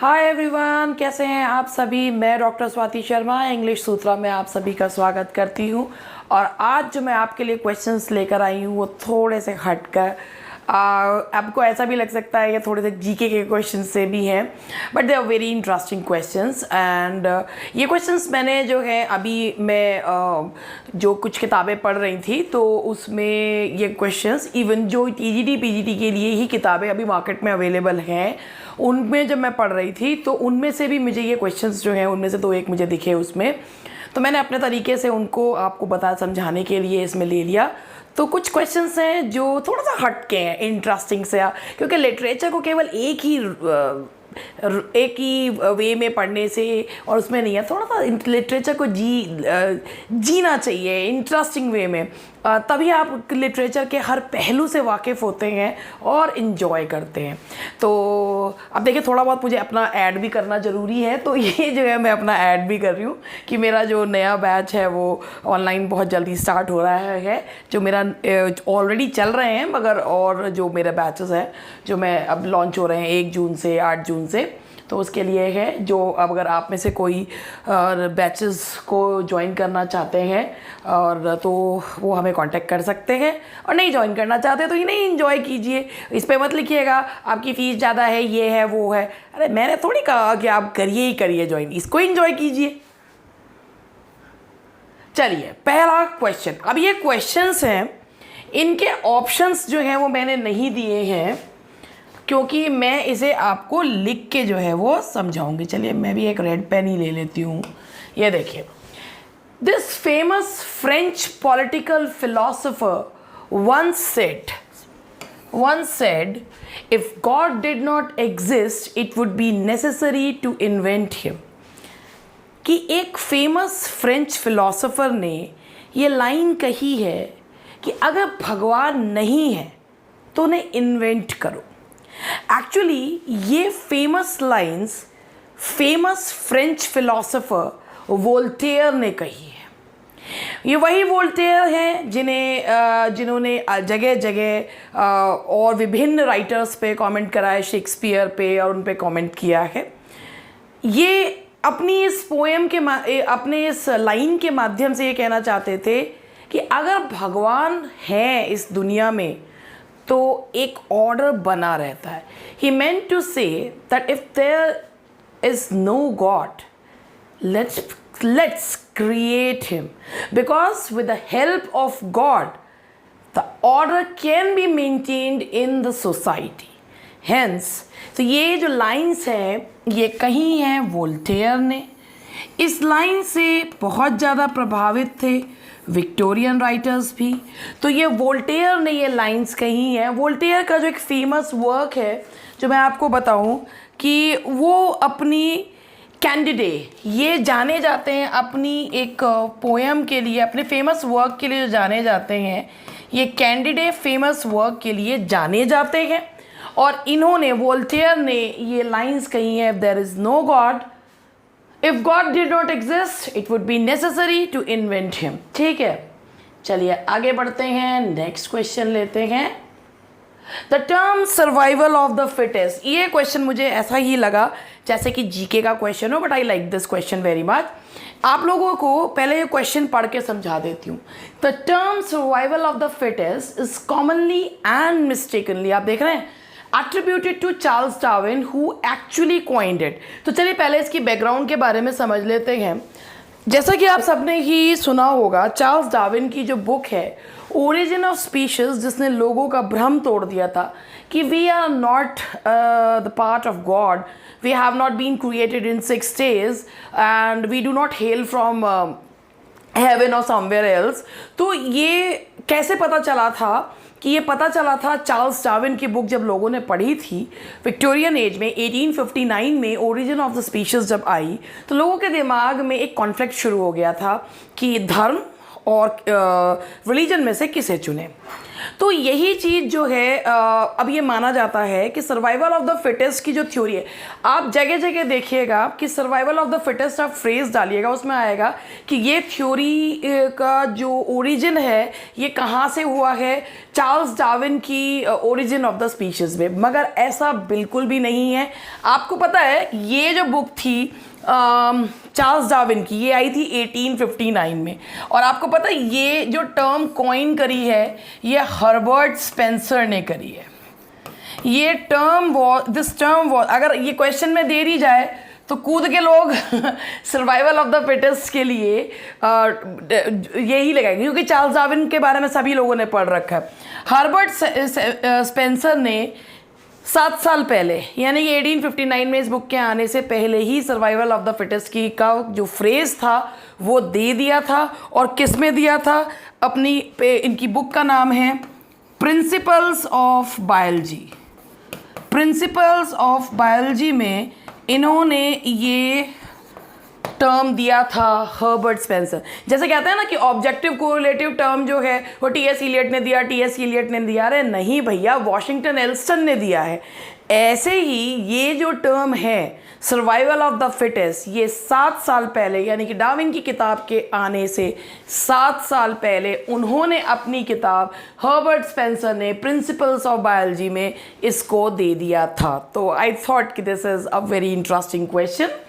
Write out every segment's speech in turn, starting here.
Hi everyone, कैसे हैं आप सभी। मैं डॉक्टर स्वाति शर्मा इंग्लिश सूत्रा में आप सभी का स्वागत करती हूं। और आज जो मैं आपके लिए क्वेश्चंस लेकर आई हूं वो थोड़े से हटकर आपको ऐसा भी लग सकता है ये थोड़े से जीके के क्वेश्चंस से भी हैं, but they are very interesting questions. And ये क्वेश्चंस मैंने जो है अभी मैं जो कुछ किताबें पढ़ रही थी तो उसमें ये क्वेश्चंस इवन जो टीजीटी पीजीटी के लिए ही किताबें अभी मार्केट में अवेलेबल हैं उनमें जब मैं पढ़ रही थी तो उनमें से भी मुझे ये क्वेश्चंस जो हैं उनमें से तो एक मुझे दिखे उसमें, तो मैंने अपने तरीके से उनको आपको बता समझाने के लिए इसमें ले लिया। तो कुछ क्वेश्चंस हैं जो थोड़ा सा हट के हैं इंटरेस्टिंग से, क्योंकि लिटरेचर को केवल एक ही वे में पढ़ने से और उसमें नहीं है, थोड़ा सा लिटरेचर को जीना चाहिए इंटरेस्टिंग वे में, तभी आप लिटरेचर के हर पहलू से वाकिफ़ होते हैं और इन्जॉय करते हैं। तो अब देखिए थोड़ा बहुत मुझे अपना ऐड भी करना ज़रूरी है, तो ये जो है मैं अपना ऐड भी कर रही हूँ कि मेरा जो नया बैच है वो ऑनलाइन बहुत जल्दी स्टार्ट हो रहा है, जो मेरा ऑलरेडी चल रहे हैं मगर और जो मेरे बैचेस हैं जो मैं अब लॉन्च हो रहे हैं 1 जून से 8 जून से, तो उसके लिए है जो अब अगर आप में से कोई बैचेस को ज्वाइन करना चाहते हैं और तो वो हमें कांटेक्ट कर सकते हैं, और नहीं ज्वाइन करना चाहते तो ये नहीं इन्जॉय कीजिए। इस पे मत लिखिएगा आपकी फ़ीस ज़्यादा है, ये है वो है, अरे मैंने थोड़ी कहा कि आप करिए ही करिए ज्वाइन, इसको इन्जॉय कीजिए। चलिए पहला क्वेश्चन, अब ये क्वेश्चंस हैं, इनके ऑप्शंस जो हैं वो मैंने नहीं दिए हैं क्योंकि मैं इसे आपको लिख के जो है वो समझाऊंगी। चलिए मैं भी एक रेड पेन ही ले लेती हूँ। ये देखिए, this famous French political philosopher once said if God did not exist it would be necessary to invent him। कि एक फेमस फ्रेंच फिलोसोफर ने ये लाइन कही है कि अगर भगवान नहीं है तो उन्हें इन्वेंट करो। एक्चुअली ये famous lines famous French philosopher Voltaire ने कही है। ये वही वोल्टेयर हैं जिन्होंने जगह जगह और विभिन्न राइटर्स पे कमेंट करा है, शेक्सपियर पे और उन पे कमेंट किया है। ये अपनी इस पोएम के अपने इस लाइन के माध्यम से ये कहना चाहते थे कि अगर भगवान है इस दुनिया में तो एक ऑर्डर बना रहता है। He meant to say that if there is no God, let's create him, because with the help of God the order can be maintained in the society। Hence तो ये जो लाइन्स हैं ये कहीं हैं वोल्टेयर ने। इस लाइन से बहुत ज़्यादा प्रभावित थे विक्टोरियन राइटर्स भी, तो ये वोल्टेयर ने ये लाइंस कही हैं। वोल्टेयर का जो एक फेमस वर्क है जो मैं आपको बताऊं कि वो अपनी कैंडिडे ये जाने जाते हैं अपनी एक पोएम के लिए, अपने फेमस वर्क के लिए जो जाने जाते हैं, ये कैंडिडे फेमस वर्क के लिए जाने जाते हैं। और इन्होंने वोल्टेयर ने ये लाइंस कही हैं, there is no God, If God did not exist, it would be necessary to invent him। ठीक है, चलिए आगे बढ़ते हैं, नेक्स्ट क्वेश्चन लेते हैं। The term survival of the fittest, ये क्वेश्चन मुझे ऐसा ही लगा जैसे कि जीके का क्वेश्चन हो, but I like this question very much. आप लोगों को पहले ये क्वेश्चन पढ़ के समझा देती हूँ। The term survival of the fittest is commonly and mistakenly, आप देख रहे हैं, attributed to Charles Darwin who actually coined it। तो चलिए पहले इसकी बैकग्राउंड के बारे में समझ लेते हैं। जैसा कि आप सबने ही सुना होगा, चार्ल्स डार्विन की जो बुक है ओरिजिन ऑफ स्पीशीज, जिसने लोगों का भ्रम तोड़ दिया था कि we are not the part of God, we have not been created in 6 days and we do not hell from heaven और समवेयर एल्स। तो ये कैसे पता चला था कि ये पता चला था चार्ल्स डार्विन की बुक जब लोगों ने पढ़ी थी विक्टोरियन एज में 1859 में ओरिजिन ऑफ द स्पीशीज जब आई, तो लोगों के दिमाग में एक कॉन्फ्लिक्ट शुरू हो गया था कि धर्म और रिलीजन में से किसे चुने। तो यही चीज़ जो है अब ये माना जाता है कि सर्वाइवल ऑफ द फिटेस्ट की जो थ्योरी है, आप जगह जगह देखिएगा कि सर्वाइवल ऑफ द फिटेस्ट आप फ्रेज डालिएगा, उसमें आएगा कि ये थ्योरी का जो ओरिजिन है ये कहाँ से हुआ है, चार्ल्स डार्विन की ओरिजिन ऑफ द स्पीशीज में। मगर ऐसा बिल्कुल भी नहीं है। आपको पता है ये जो बुक थी चार्ल्स डार्विन की, ये आई थी 1859 में, और आपको पता है ये जो टर्म कॉइन करी है ये हर्बर्ट स्पेंसर ने करी है। ये दिस टर्म अगर ये क्वेश्चन में दे दी जाए तो कूद के लोग सर्वाइवल ऑफ द फिटेस्ट के लिए यही लगाएंगे, क्योंकि चार्ल्स डार्विन के बारे में सभी लोगों ने पढ़ रखा है। हर्बर्ट स्पेंसर ने 7 साल पहले, यानी कि 1859 में इस बुक के आने से पहले ही सर्वाइवल ऑफ द फिटेस्ट की का जो फ्रेज था वो दे दिया था। और किस में दिया था? इनकी बुक का नाम है principles of biology. Principles of biology में इन्होंने ये टर्म दिया था हर्बर्ट स्पेंसर। जैसे कहते हैं ना कि ऑब्जेक्टिव कोरिलेटिव टर्म जो है वो टी.एस. इलियट ने दिया, टी.एस. इलियट ने दिया। अरे नहीं भैया, वॉशिंगटन एल्स्टन ने दिया है। ऐसे ही ये जो टर्म है सर्वाइवल ऑफ द फिटेस्ट, ये 7 साल पहले, यानी कि डार्विन की किताब के आने से 7 साल पहले उन्होंने अपनी किताब हर्बर्ट स्पेंसर ने प्रिंसिपल्स ऑफ बायोलॉजी में इसको दे दिया था। तो आई थॉट कि this is a very interesting question.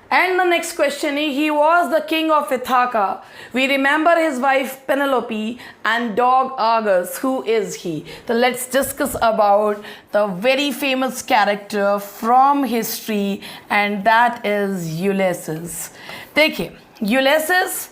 And the next question is, he was the king of Ithaca. We remember his wife Penelope and dog Argus. Who is he? So let's discuss about the very famous character from history, and that is Ulysses. देखिए, Ulysses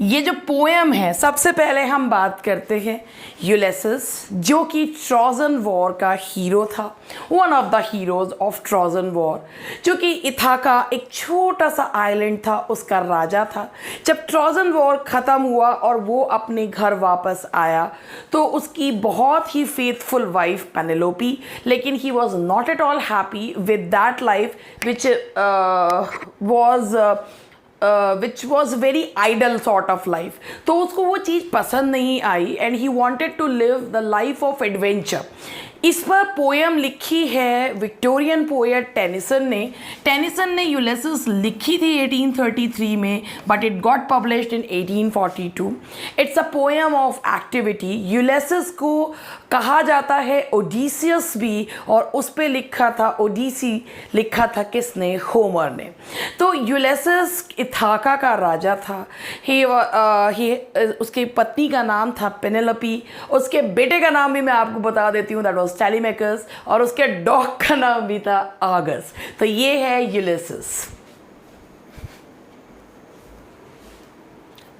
ये जो poem है, सबसे पहले हम बात करते हैं यूलिसेस, जो कि ट्रोजन वॉर का हीरो था, one of the heroes of Trojan war, जो कि इथाका एक छोटा सा आइलैंड था, उसका राजा था। जब ट्रोजन वॉर ख़त्म हुआ और वो अपने घर वापस आया तो उसकी बहुत ही फेथफुल वाइफ पेनेलोपी, लेकिन he was not at all happy with that life which was very idle sort of life। तो उसको वो चीज़ पसंद नहीं आई and he wanted to live the life of adventure। इस पर पोएम लिखी है विक्टोरियन पोएट टेनिसन ने यूलिसेस लिखी थी 1833 में, but it got published in 1842। It's a poem of activity. Ulysses को कहा जाता है ओडिसियस भी, और उस पर लिखा था ओडिसी, लिखा था किसने? होमर ने। तो यूलिसेस इथाका का राजा था। उसकी पत्नी का नाम था पेनेलोपी। उसके बेटे का नाम भी मैं आपको बता देती हूँ, दैट वाज टेलीमेकस, और उसके डॉग का नाम भी था आगस। तो ये है Ulysses.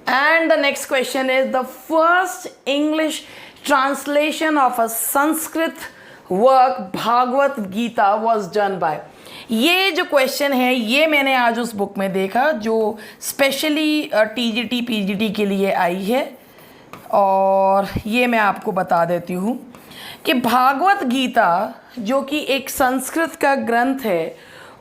And the next question is the first English translation of a Sanskrit work Bhagavad Gita was done by। ये जो क्वेश्चन है ये मैंने आज उस बुक में देखा जो स्पेशली टीजीटी पीजीटी के लिए आई है, और ये मैं आपको बता देती हूँ कि भागवत गीता जो कि एक संस्कृत का ग्रंथ है,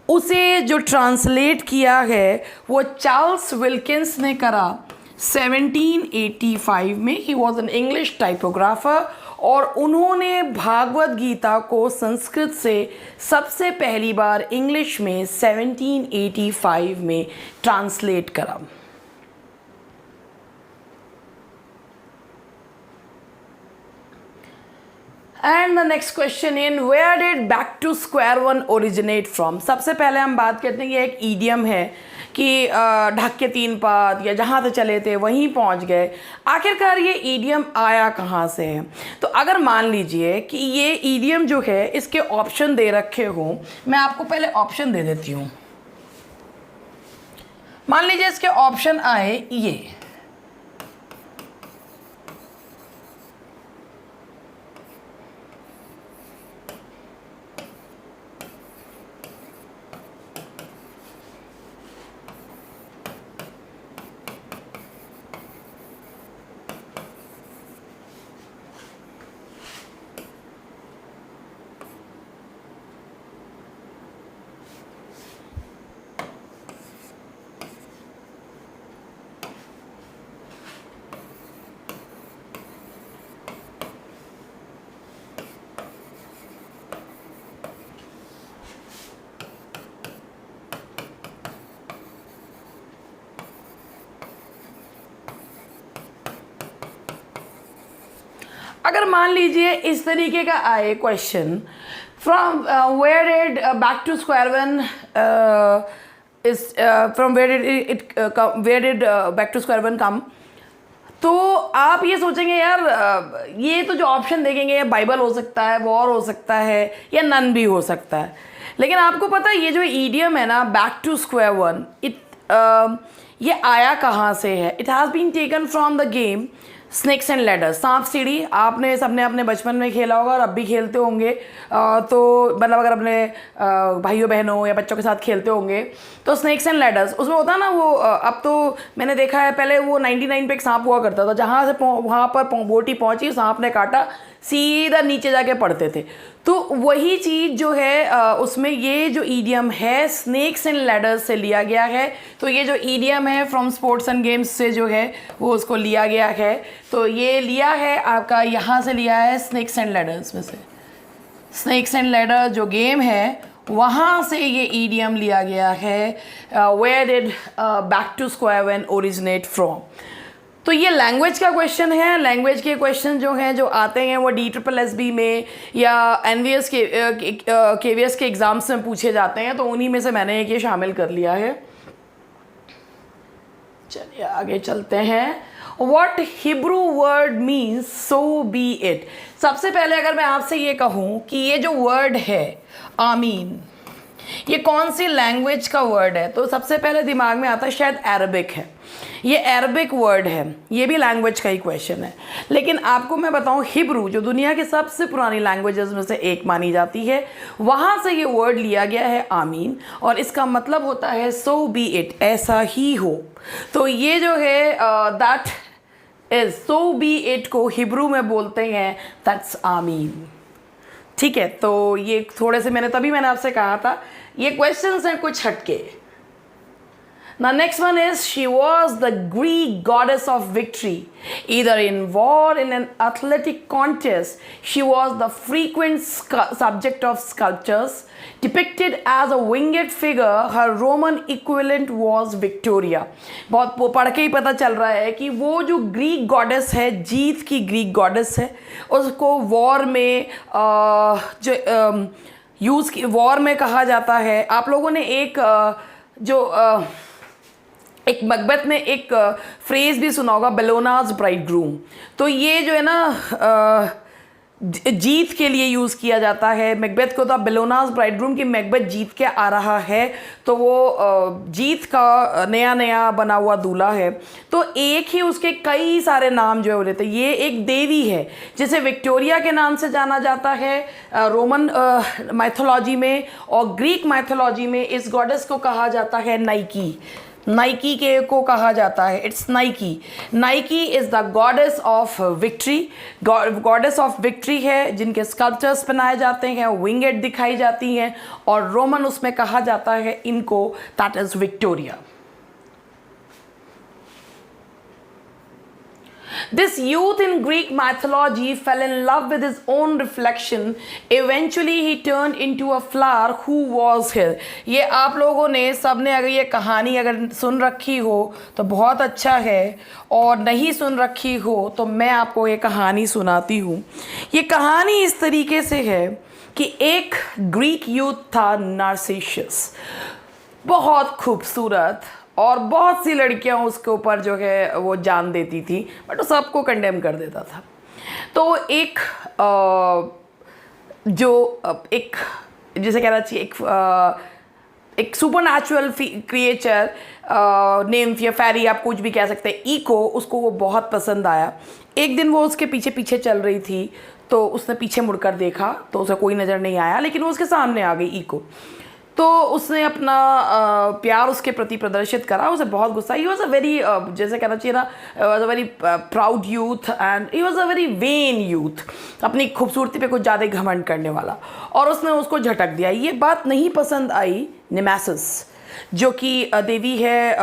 उसे जो ट्रांसलेट किया है वो चार्ल्स विल्किंस ने करा 1785 में। He was an English typographer, और उन्होंने भागवत गीता को संस्कृत से सबसे पहली बार इंग्लिश में 1785 में ट्रांसलेट करा। And the next question in where did back to square one originate from. सबसे पहले हम बात करते हैं कि एक ईडियम है कि ढक के 3 पात, या जहाँ से चले थे वहीं पहुँच गए। आखिरकार ये ईडियम आया कहाँ से है? तो अगर मान लीजिए कि ये ईडियम जो है इसके ऑप्शन दे रखे हों, मैं आपको पहले ऑप्शन दे देती हूँ। मान लीजिए इसके ऑप्शन आए ये, अगर मान लीजिए इस तरीके का आए question, from where did back to square one is from where did back to square one come, तो आप ये सोचेंगे यार ये तो जो ऑप्शन देखेंगे बाइबल हो सकता है, वॉर हो सकता है, या नन भी हो सकता है। लेकिन आपको पता है ये जो ईडियम है ना, बैक टू स्क्वायर वन, ये आया कहाँ से है? It has been taken from the game snakes and ladders, सांप सीढ़ी। आपने सबने अपने बचपन में खेला होगा और अब भी खेलते होंगे। तो मतलब अगर अपने भाइयों बहनों या बच्चों के साथ खेलते होंगे तो स्नेक्स एंड लैडर्स, उसमें होता है ना वो अब तो मैंने देखा है, पहले वो 99 पे एक सांप हुआ करता था, जहाँ से वहाँ पर बोटी पहुँची, सांप ने काटा, सीधा नीचे जाके पड़ते थे। तो वही चीज़ जो है उसमें ये जो ईडियम है स्नेक्स एंड लैडर्स से लिया गया है। तो ये जो ईडियम है फ्रॉम स्पोर्ट्स एंड गेम्स से जो है वो उसको लिया गया है। तो ये लिया है आपका, यहाँ से लिया है स्नेक्स एंड लैडर्स में से। स्नेक्स एंड लैडर जो गेम है वहाँ से ये ईडियम लिया गया है। Where did back to square one originate from. तो ये लैंग्वेज का क्वेश्चन है। लैंग्वेज के क्वेश्चन जो हैं जो आते हैं वो DSSB में या NVS के KVS के एग्ज़ाम्स में पूछे जाते हैं, तो उन्हीं में से मैंने एक ये शामिल कर लिया है। चलिए आगे चलते हैं। What Hebrew word means so be it। सबसे पहले अगर मैं आपसे ये कहूँ कि ये जो वर्ड है आमीन, ये कौन सी लैंग्वेज का वर्ड है, तो सबसे पहले दिमाग में आता है शायद अरबिक है। ये अरबिक वर्ड है, ये भी लैंग्वेज का ही क्वेश्चन है। लेकिन आपको मैं बताऊं, हिब्रू जो दुनिया की सबसे पुरानी लैंग्वेजेस में से एक मानी जाती है, वहाँ से ये वर्ड लिया गया है आमीन, और इसका मतलब होता है सो बी इट, ऐसा ही हो। तो ये जो है that is so B it को हिब्रू में बोलते हैं दैट्स आमीन। ठीक है, तो ये थोड़े से मैंने आपसे कहा था ये क्वेश्चंस हैं कुछ हटके। Now next one is she was the Greek goddess of victory, either in war, in an athletic contest. She was the frequent subject of sculptures. Depicted as a winged figure, her Roman equivalent was Victoria. बहुत पढ़ के ही पता चल रहा है कि वो जो ग्रीक गॉडेस है, जीत की ग्रीक गॉडेस है, उसको वॉर में जो यूज़ की वॉर में कहा जाता है। आप लोगों ने एक मकबत में एक फ्रेज भी सुना होगा, बेलोनाज ब्राइडग्रूम। तो ये जो है ना जीत के लिए यूज़ किया जाता है। मैकबेथ को तो अब बेलोनाज ब्राइडग्रूम की मैकबेथ जीत के आ रहा है, तो वो जीत का नया नया बना हुआ दूल्हा है। तो एक ही उसके कई सारे नाम जो है वो लेते हैं। ये एक देवी है जिसे विक्टोरिया के नाम से जाना जाता है रोमन माइथोलॉजी में, और ग्रीक माइथोलॉजी में इस गॉडेस को कहा जाता है नाइकी। नाइकी के को कहा जाता है, it's Nike. Nike is the goddess of victory. Goddess of victory है, जिनके स्कल्पचर्स बनाए जाते हैं, विंगेड दिखाई जाती हैं, और रोमन उसमें कहा जाता है इनको that is Victoria. This youth in Greek mythology fell in love with his own reflection. Eventually he turned into a flower who was here. ये आप लोगों ने सबने अगर ये कहानी अगर सुन रखी हो तो बहुत अच्छा है, और नहीं सुन रखी हो तो मैं आपको ये कहानी सुनाती हूँ। ये कहानी इस तरीके से है कि एक ग्रीक यूथ था नार्सिसस, बहुत खूबसूरत, और बहुत सी लड़कियां उसके ऊपर जो है वो जान देती थी, बट वो सबको कंडेम कर देता था। तो एक एक जिसे कहना चाहिए एक सुपर नेचुरल क्रिएचर नेम या फेरी, आप कुछ भी कह सकते हैं, ईको, उसको वो बहुत पसंद आया। एक दिन वो उसके पीछे पीछे चल रही थी, तो उसने पीछे मुड़कर देखा तो उसे कोई नज़र नहीं आया, लेकिन वो उसके सामने आ गई ईको। तो उसने अपना प्यार उसके प्रति प्रदर्शित करा। उसे बहुत गुस्सा। ही वॉज अ वेरी जैसे कहना चाहिए ना, was a very proud youth and he was a very when youth, अपनी खूबसूरती पे कुछ ज़्यादा घमंड करने वाला, और उसने उसको झटक दिया। ये बात नहीं पसंद आई नेमेसिस, जो कि देवी है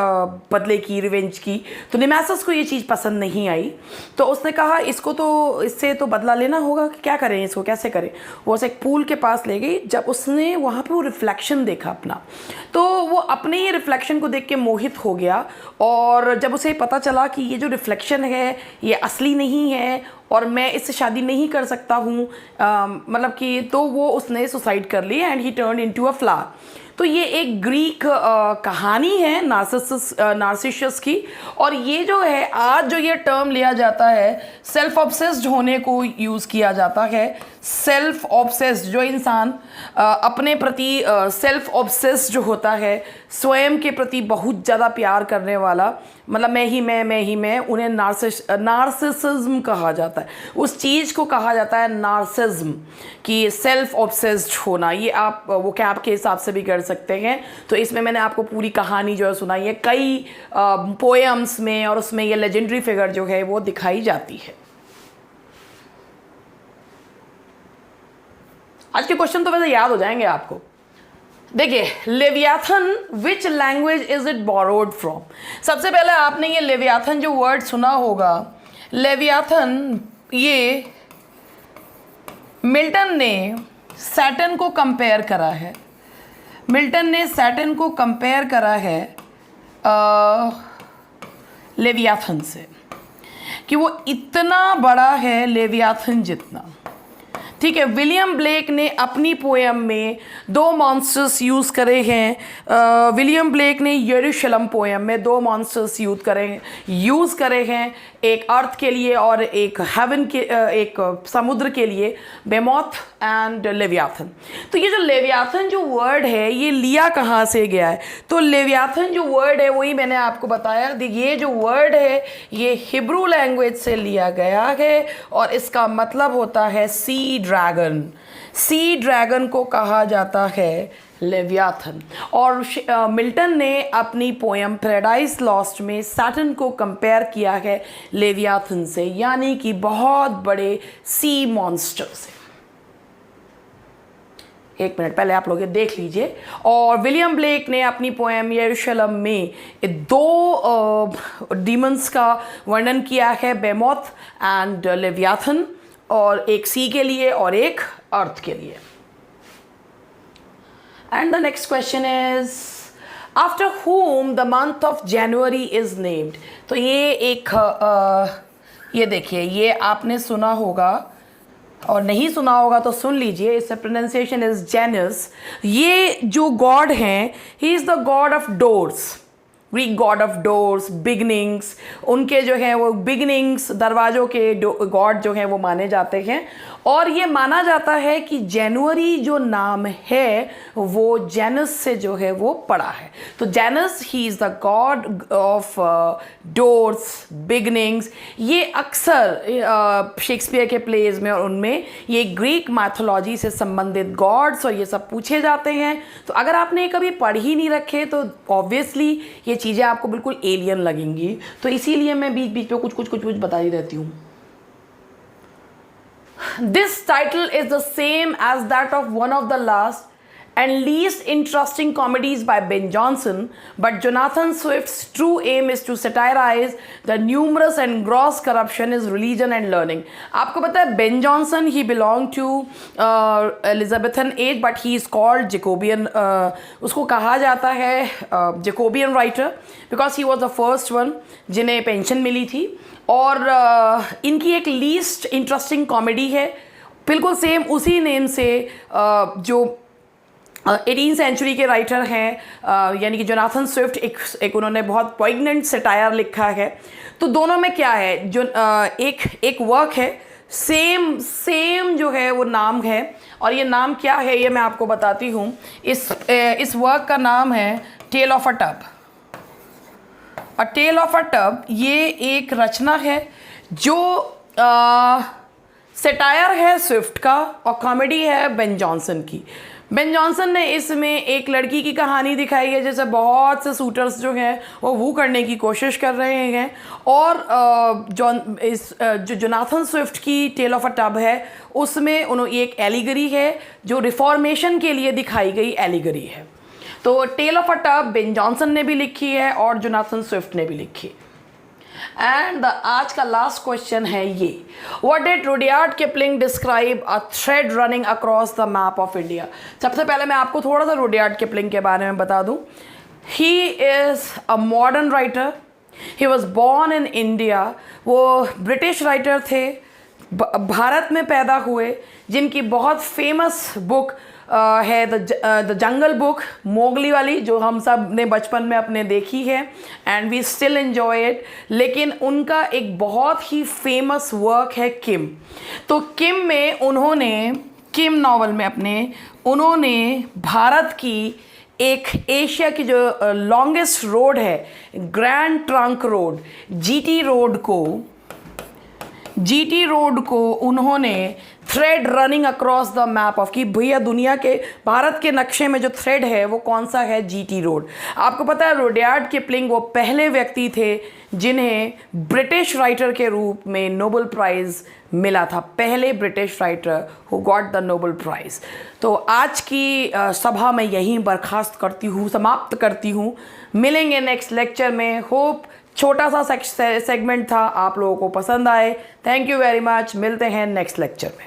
बदले की, रिवेंज की। तो नेमेसिस को ये चीज़ पसंद नहीं आई, तो उसने कहा इससे तो बदला लेना होगा, कि क्या करें इसको, कैसे करें। वो उसे एक पूल के पास ले गई। जब उसने वहाँ पे वो रिफ्लेक्शन देखा अपना, तो वो अपने ही रिफ्लेक्शन को देख के मोहित हो गया। और जब उसे पता चला कि ये जो रिफ्लेक्शन है ये असली नहीं है और मैं इससे शादी नहीं कर सकता हूँ, मतलब कि तो वो उसने सुसाइड कर ली and he turn into a flower. तो ये एक ग्रीक कहानी है नार्सिसस की। और ये जो है आज जो ये टर्म लिया जाता है सेल्फ ऑब्सेस्ड होने को यूज़ किया जाता है। सेल्फ ऑब्सेस्ड जो इंसान अपने प्रति सेल्फ ऑब्सेस्ड जो होता है, स्वयं के प्रति बहुत ज़्यादा प्यार करने वाला, मतलब मैं ही मैं, उन्हें नार्सिसिज्म कहा जाता है। उस चीज़ को कहा जाता है नार्सिज्म, कि सेल्फ ऑब्सेस्ड होना। ये आप वो कैप के हिसाब से भी कर सकते हैं। तो इसमें मैंने आपको पूरी कहानी जो है सुनाई है कई पोएम्स में, और उसमें ये लेजेंडरी फिगर जो है वो दिखाई जाती है। आज के क्वेश्चन तो वैसे याद हो जाएंगे आपको। देखिए, Leviathan which language is it borrowed from. सबसे पहले आपने ये लेवियाथन जो वर्ड सुना होगा, लेवियाथन ये मिल्टन ने सैटर्न को कंपेयर करा है। मिल्टन ने सैटर्न को कंपेयर करा है लेवियाथन से, कि वो इतना बड़ा है लेवियाथन जितना। ठीक है, विलियम ब्लेक ने अपनी पोएम में दो मॉन्स्टर्स यूज़ करे हैं। विलियम ब्लेक ने यरूशलेम पोएम में दो मॉन्स्टर्स यूज़ करे हैं, एक अर्थ के लिए और एक हेवन के, एक समुद्र के लिए, बेमोथ एंड लेवियाथन। तो ये जो लेवियाथन जो वर्ड है ये लिया कहाँ से गया है? तो लेवियाथन जो वर्ड है वही मैंने आपको बताया। ये जो वर्ड है ये हिब्रू लैंग्वेज से लिया गया है और इसका मतलब होता है सी ड्रैगन। सी ड्रैगन को कहा जाता है लेवियाथन। और मिल्टन ने अपनी पोएम पैराडाइज लॉस्ट में सैटर्न को कंपेयर किया है लेवियाथन से, यानी कि बहुत बड़े सी मॉन्स्टर से। एक मिनट पहले आप लोग ये देख लीजिए। और विलियम ब्लेक ने अपनी पोएम यरूशलेम में दो डीमंस का वर्णन किया है, बेमोथ एंड लेवियाथन, और एक सी के लिए और एक अर्थ के लिए। And the next question is, after whom the month of January is named? तो ये एक ये देखिए, ये आपने सुना होगा और नहीं सुना होगा तो सुन लीजिए। इसका प्रोनाउंसिएशन इज जेनस। ये जो गॉड हैं, ही is the god of doors, Greek God of doors, beginnings. उनके जो हैं वो बिगनिंग्स, दरवाज़ों के गॉड जो हैं वो माने जाते हैं। और ये माना जाता है कि जनवरी जो नाम है वो जेनस से जो है वो पड़ा है। तो जेनस ही is the god of doors, beginnings. ये अक्सर शेक्सपियर के प्लेज में और उनमें ये ग्रीक मैथोलॉजी से संबंधित गॉड्स और ये सब पूछे जाते हैं। तो अगर आपने कभी पढ़ ही नहीं रखे तो ऑब्वियसली ये चीज़ें आपको बिल्कुल एलियन लगेंगी। तो इसीलिए मैं बीच बीच में कुछ बता ही रहती हूँ। This title is the same as that of one of the last and least interesting comedies by Ben Jonson, but Jonathan Swift's true aim is to satirize the numerous and gross corruption in religion and learning. आपको पता है Ben Jonson, he belonged to Elizabethan age, but he is called Jacobean. उसको कहा जाता है Jacobean writer because he was the first one जिन्हें pension मिली थी। और इनकी एक लीस्ट इंटरेस्टिंग कॉमेडी है, बिल्कुल सेम उसी नेम से जो 18th सेंचुरी के राइटर हैं, यानी कि जोनाथन स्विफ्ट, एक उन्होंने बहुत पॉइग्नेंट सटायर लिखा है। तो दोनों में क्या है, जो एक वर्क है, सेम जो है वो नाम है। और ये नाम क्या है ये मैं आपको बताती हूँ। इस वर्क का नाम है tale of a tub. A tale of a tub ये एक रचना है जो सटायर है स्विफ्ट का और कॉमेडी है बेन जॉनसन की। बेन जॉनसन ने इसमें एक लड़की की कहानी दिखाई है जैसे बहुत से सूटर्स जो हैं वो वू करने की कोशिश कर रहे हैं। और जो जोनाथन स्विफ्ट की टेल ऑफ अ टब है उसमें उन्होंने एक एलिगरी है जो रिफॉर्मेशन के लिए दिखाई गई एलिगरी है। तो tale of a tub Ben Jonson ने भी लिखी है और जोनाथन स्विफ्ट ने भी लिखी। एंड आज का लास्ट क्वेश्चन है ये, what did Rudyard Kipling describe a thread running across the map of India. सबसे पहले मैं आपको थोड़ा सा रुडयार्ड किपलिंग के बारे में बता दूं। He is a modern writer, he was born in India. वो ब्रिटिश राइटर थे, भारत में पैदा हुए, जिनकी बहुत फेमस बुक है द जंगल बुक, मोगली वाली, जो हम सब ने बचपन में अपने देखी है and we still enjoy it. लेकिन उनका एक बहुत ही फेमस वर्क है किम। तो किम में उन्होंने, किम नॉवल में अपने, उन्होंने भारत की एक एशिया की जो लॉन्गेस्ट रोड है, grand trunk road, GT road को उन्होंने thread running across the map of, कि भैया दुनिया के, भारत के नक्शे में जो थ्रेड है वो कौन सा है, जीटी रोड। आपको पता है रुडयार्ड किपलिंग वो पहले व्यक्ति थे जिन्हें ब्रिटिश राइटर के रूप में नोबेल प्राइज़ मिला था, पहले British writer who got the Nobel prize. तो आज की सभा में यहीं बर्खास्त करती हूँ, समाप्त करती हूँ। मिलेंगे नेक्स्ट लेक्चर में। होप छोटा सा सेगमेंट था, आप लोगों को पसंद आए। Thank you very much. मिलते हैं नेक्स्ट लेक्चर में।